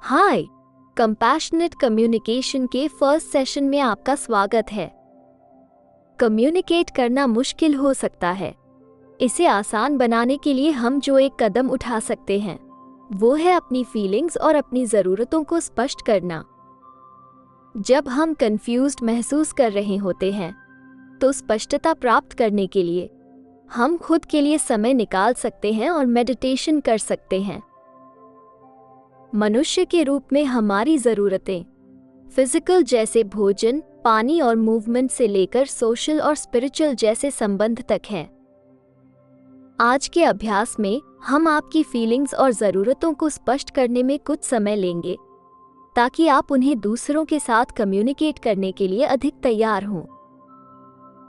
हाय, compassionate communication के first session में आपका स्वागत है। कम्युनिकेट करना मुश्किल हो सकता है। इसे आसान बनाने के लिए हम जो एक कदम उठा सकते हैं वो है अपनी फीलिंग्स और अपनी ज़रूरतों को स्पष्ट करना। जब हम कंफ्यूज्ड महसूस कर रहे होते हैं तो स्पष्टता प्राप्त करने के लिए हम खुद के लिए समय निकाल सकते हैं और मेडिटेशन कर सकते हैं। मनुष्य के रूप में हमारी ज़रूरतें फिजिकल जैसे भोजन, पानी और मूवमेंट से लेकर सोशल और स्पिरिचुअल जैसे संबंध तक हैं। आज के अभ्यास में हम आपकी फीलिंग्स और ज़रूरतों को स्पष्ट करने में कुछ समय लेंगे ताकि आप उन्हें दूसरों के साथ कम्युनिकेट करने के लिए अधिक तैयार हों।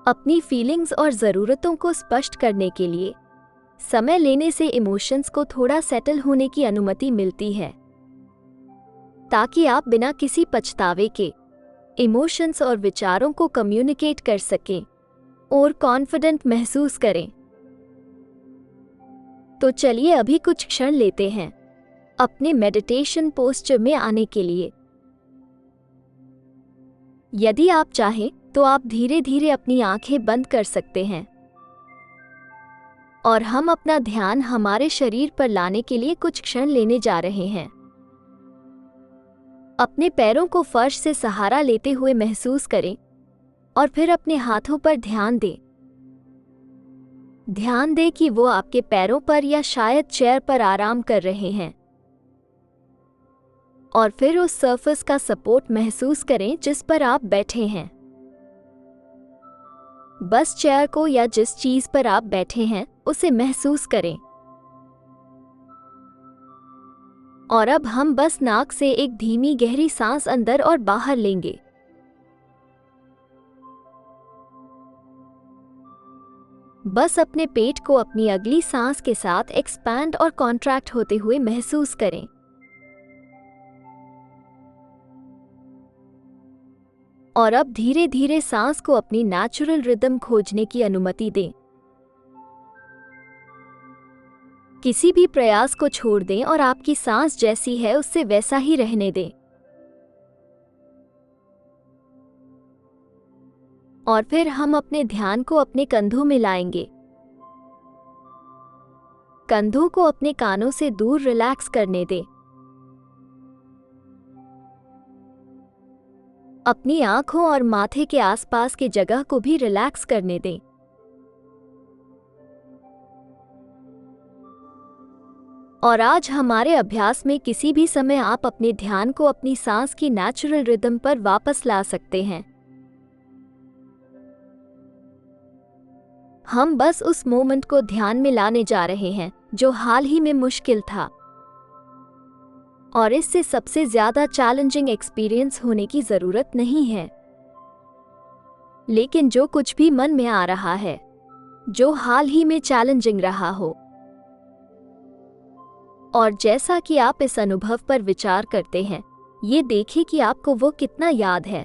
अपनी फीलिंग्स और ज़रूरतों को स्पष्ट करने के लिए समय लेने से इमोशंस को थोड़ा सेटल होने की अनुमति मिलती है ताकि आप बिना किसी पछतावे के इमोशंस और विचारों को कम्युनिकेट कर सकें और कॉन्फिडेंट महसूस करें। तो चलिए अभी कुछ क्षण लेते हैं अपने मेडिटेशन पोस्चर में आने के लिए। यदि आप चाहें तो आप धीरे धीरे अपनी आंखें बंद कर सकते हैं और हम अपना ध्यान हमारे शरीर पर लाने के लिए कुछ क्षण लेने जा रहे हैं। अपने पैरों को फर्श से सहारा लेते हुए महसूस करें और फिर अपने हाथों पर ध्यान दें। ध्यान दें कि वो आपके पैरों पर या शायद चेयर पर आराम कर रहे हैं और फिर उस सरफेस का सपोर्ट महसूस करें जिस पर आप बैठे हैं। बस चेयर को या जिस चीज पर आप बैठे हैं उसे महसूस करें। और अब हम बस नाक से एक धीमी गहरी सांस अंदर और बाहर लेंगे। बस अपने पेट को अपनी अगली सांस के साथ एक्सपैंड और कॉन्ट्रैक्ट होते हुए महसूस करें। और अब धीरे धीरे सांस को अपनी नेचुरल रिदम खोजने की अनुमति दें। किसी भी प्रयास को छोड़ दें और आपकी सांस जैसी है उससे वैसा ही रहने दें। और फिर हम अपने ध्यान को अपने कंधों में लाएंगे। कंधों को अपने कानों से दूर रिलैक्स करने दें। अपनी आंखों और माथे के आसपास की जगह को भी रिलैक्स करने दें। और आज हमारे अभ्यास में किसी भी समय आप अपने ध्यान को अपनी सांस की नेचुरल रिदम पर वापस ला सकते हैं। हम बस उस मोमेंट को ध्यान में लाने जा रहे हैं जो हाल ही में मुश्किल था और इससे सबसे ज्यादा चैलेंजिंग एक्सपीरियंस होने की जरूरत नहीं है। लेकिन जो कुछ भी मन में आ रहा है जो हाल ही में चैलेंजिंग रहा हो, और जैसा कि आप इस अनुभव पर विचार करते हैं ये देखें कि आपको वो कितना याद है।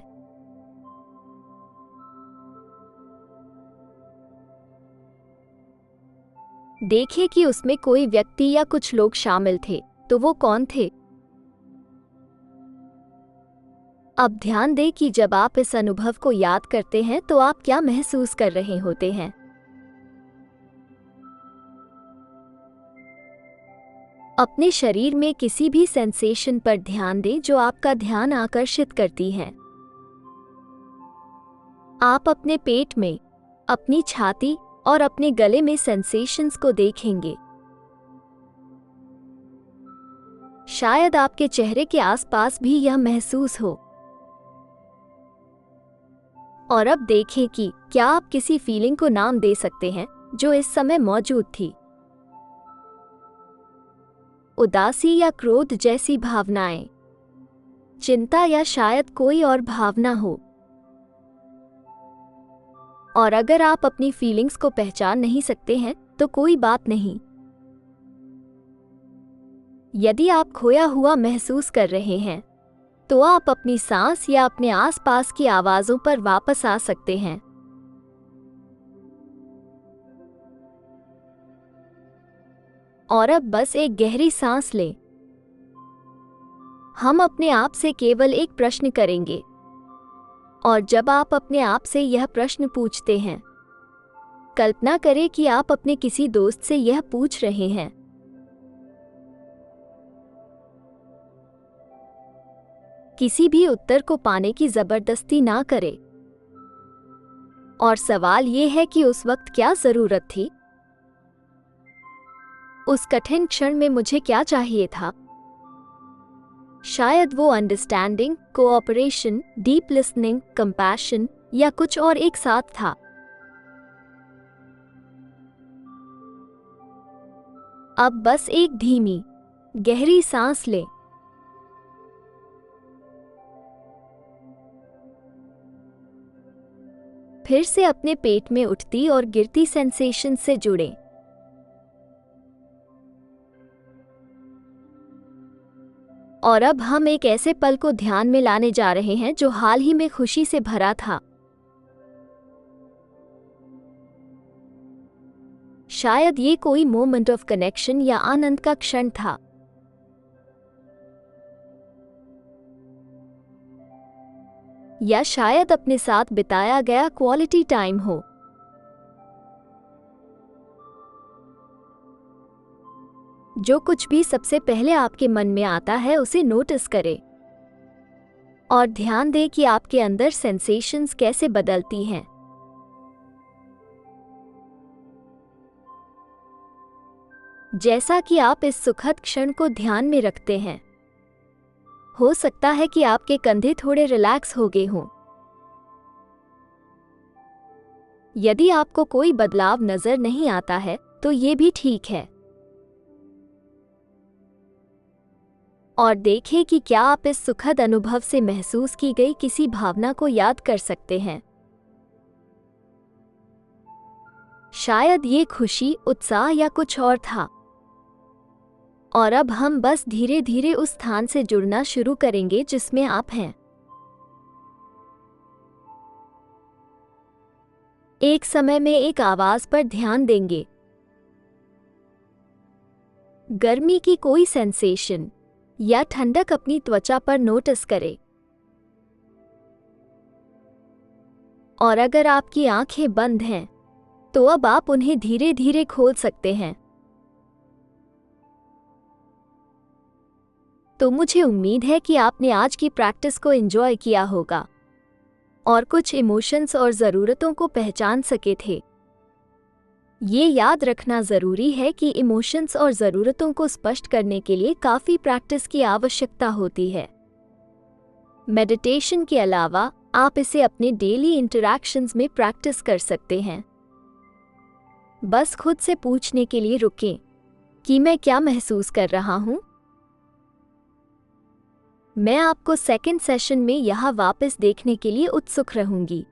देखें कि उसमें कोई व्यक्ति या कुछ लोग शामिल थे, तो वो कौन थे। अब ध्यान दें कि जब आप इस अनुभव को याद करते हैं तो आप क्या महसूस कर रहे होते हैं। अपने शरीर में किसी भी सेंसेशन पर ध्यान दें जो आपका ध्यान आकर्षित करती है। आप अपने पेट में, अपनी छाती और अपने गले में सेंसेशंस को देखेंगे। शायद आपके चेहरे के आसपास भी यह महसूस हो। और अब देखें कि क्या आप किसी फीलिंग को नाम दे सकते हैं जो इस समय मौजूद थी। उदासी या क्रोध जैसी भावनाएं, चिंता या शायद कोई और भावना हो। और अगर आप अपनी फीलिंग्स को पहचान नहीं सकते हैं तो कोई बात नहीं। यदि आप खोया हुआ महसूस कर रहे हैं तो आप अपनी सांस या अपने आसपास की आवाजों पर वापस आ सकते हैं। और अब बस एक गहरी सांस लें। हम अपने आप से केवल एक प्रश्न करेंगे, और जब आप अपने आप से यह प्रश्न पूछते हैं, कल्पना करें कि आप अपने किसी दोस्त से यह पूछ रहे हैं। किसी भी उत्तर को पाने की जबरदस्ती ना करें, और सवाल ये है कि उस वक्त क्या जरूरत थी? उस कठिन क्षण में मुझे क्या चाहिए था? शायद वो understanding, cooperation, deep listening, compassion या कुछ और एक साथ था। अब बस एक धीमी, गहरी सांस लें। फिर से अपने पेट में उठती और गिरती सेंसेशन से जुड़ें। और अब हम एक ऐसे पल को ध्यान में लाने जा रहे हैं जो हाल ही में खुशी से भरा था। शायद ये कोई मोमेंट ऑफ कनेक्शन या आनंद का क्षण था। या शायद अपने साथ बिताया गया क्वालिटी टाइम हो। जो कुछ भी सबसे पहले आपके मन में आता है उसे नोटिस करें, और ध्यान दें कि आपके अंदर सेंसेशंस कैसे बदलती हैं। जैसा कि आप इस सुखद क्षण को ध्यान में रखते हैं, हो सकता है कि आपके कंधे थोड़े रिलैक्स हो गए हों। यदि आपको कोई बदलाव नजर नहीं आता है तो ये भी ठीक है। और देखें कि क्या आप इस सुखद अनुभव से महसूस की गई किसी भावना को याद कर सकते हैं। शायद ये खुशी, उत्साह या कुछ और था। और अब हम बस धीरे धीरे उस स्थान से जुड़ना शुरू करेंगे जिसमें आप हैं। एक समय में एक आवाज पर ध्यान देंगे। गर्मी की कोई सेंसेशन या ठंडक अपनी त्वचा पर नोटिस करें। और अगर आपकी आंखें बंद हैं, तो अब आप उन्हें धीरे धीरे खोल सकते हैं। तो मुझे उम्मीद है कि आपने आज की प्रैक्टिस को एंजॉय किया होगा और कुछ इमोशंस और ज़रूरतों को पहचान सके थे। ये याद रखना ज़रूरी है कि इमोशंस और ज़रूरतों को स्पष्ट करने के लिए काफ़ी प्रैक्टिस की आवश्यकता होती है। मेडिटेशन के अलावा आप इसे अपने डेली इंटरैक्शंस में प्रैक्टिस कर सकते हैं। बस खुद से पूछने के लिए रुकें कि मैं क्या महसूस कर रहा हूँ। मैं आपको सेकंड सेशन में यहाँ वापस देखने के लिए उत्सुक रहूंगी।